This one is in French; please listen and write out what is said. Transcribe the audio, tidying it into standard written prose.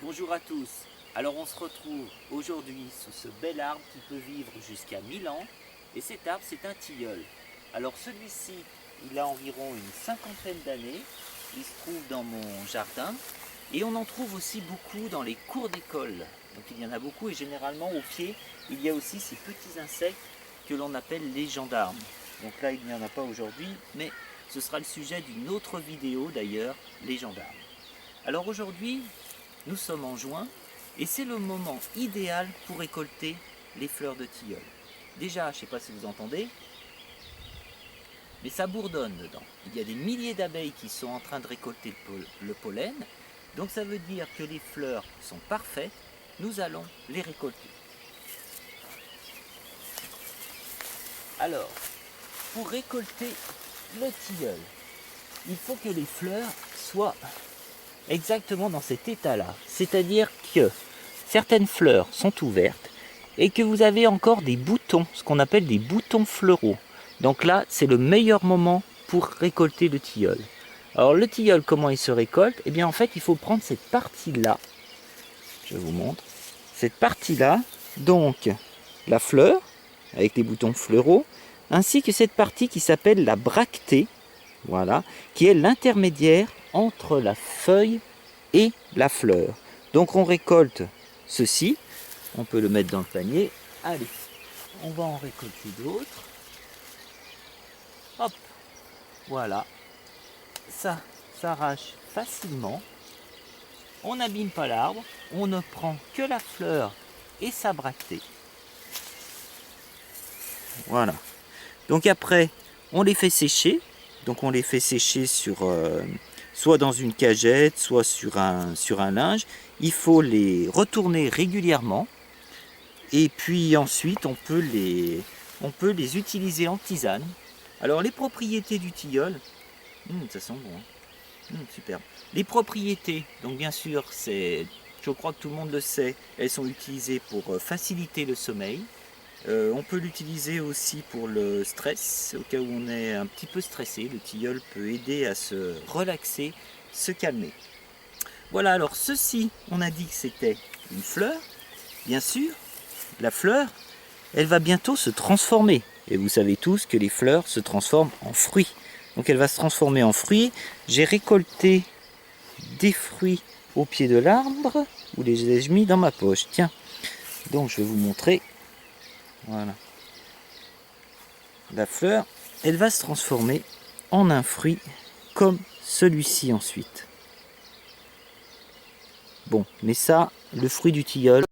Bonjour à tous. Alors on se retrouve aujourd'hui sous ce bel arbre qui peut vivre jusqu'à 1000 ans. Et cet arbre, c'est un tilleul. Alors celui-ci, il a environ une cinquantaine d'années. Il se trouve dans mon jardin. Et on en trouve aussi beaucoup dans les cours d'école. Donc il y en a beaucoup et généralement au pied, il y a aussi ces petits insectes que l'on appelle les gendarmes. Donc là, il n'y en a pas aujourd'hui, mais ce sera le sujet d'une autre vidéo d'ailleurs, les gendarmes. Alors aujourd'hui, nous sommes en juin et c'est le moment idéal pour récolter les fleurs de tilleul. Déjà, je ne sais pas si vous entendez, mais ça bourdonne dedans. Il y a des milliers d'abeilles qui sont en train de récolter le pollen. Donc ça veut dire que les fleurs sont parfaites. Nous allons les récolter. Alors, pour récolter le tilleul, il faut que les fleurs soient exactement dans cet état-là. C'est-à-dire que certaines fleurs sont ouvertes et que vous avez encore des boutons, ce qu'on appelle des boutons fleuraux. Donc là, c'est le meilleur moment pour récolter le tilleul. Alors le tilleul, comment il se récolte? Eh bien en fait, il faut prendre cette partie-là. Je vous montre. Cette partie-là, donc la fleur, avec les boutons fleuraux, ainsi que cette partie qui s'appelle la bractée, voilà, qui est l'intermédiaire entre la feuille et la fleur. Donc on récolte ceci, on peut le mettre dans le panier. Allez, on va en récolter d'autres. Hop, voilà, ça s'arrache facilement. On n'abîme pas l'arbre, on ne prend que la fleur et sa bractée. Voilà. Donc après, on les fait sécher. Donc on les fait sécher sur soit dans une cagette, soit sur un linge. Il faut les retourner régulièrement. Et puis ensuite, on peut les utiliser en tisane. Alors les propriétés du tilleul, ça sent bon, hein. Superbe. Les propriétés, donc bien sûr, je crois que tout le monde le sait, elles sont utilisées pour faciliter le sommeil. On peut l'utiliser aussi pour le stress, au cas où on est un petit peu stressé. Le tilleul peut aider à se relaxer, se calmer. Voilà, alors ceci, on a dit que c'était une fleur. Bien sûr, la fleur, elle va bientôt se transformer. Et vous savez tous que les fleurs se transforment en fruits. Donc elle va se transformer en fruits. J'ai récolté des fruits au pied de l'arbre, où les ai-je mis dans ma poche. Tiens, donc je vais vous montrer. Voilà. La fleur, elle va se transformer en un fruit comme celui-ci ensuite. Bon, mais ça, le fruit du tilleul,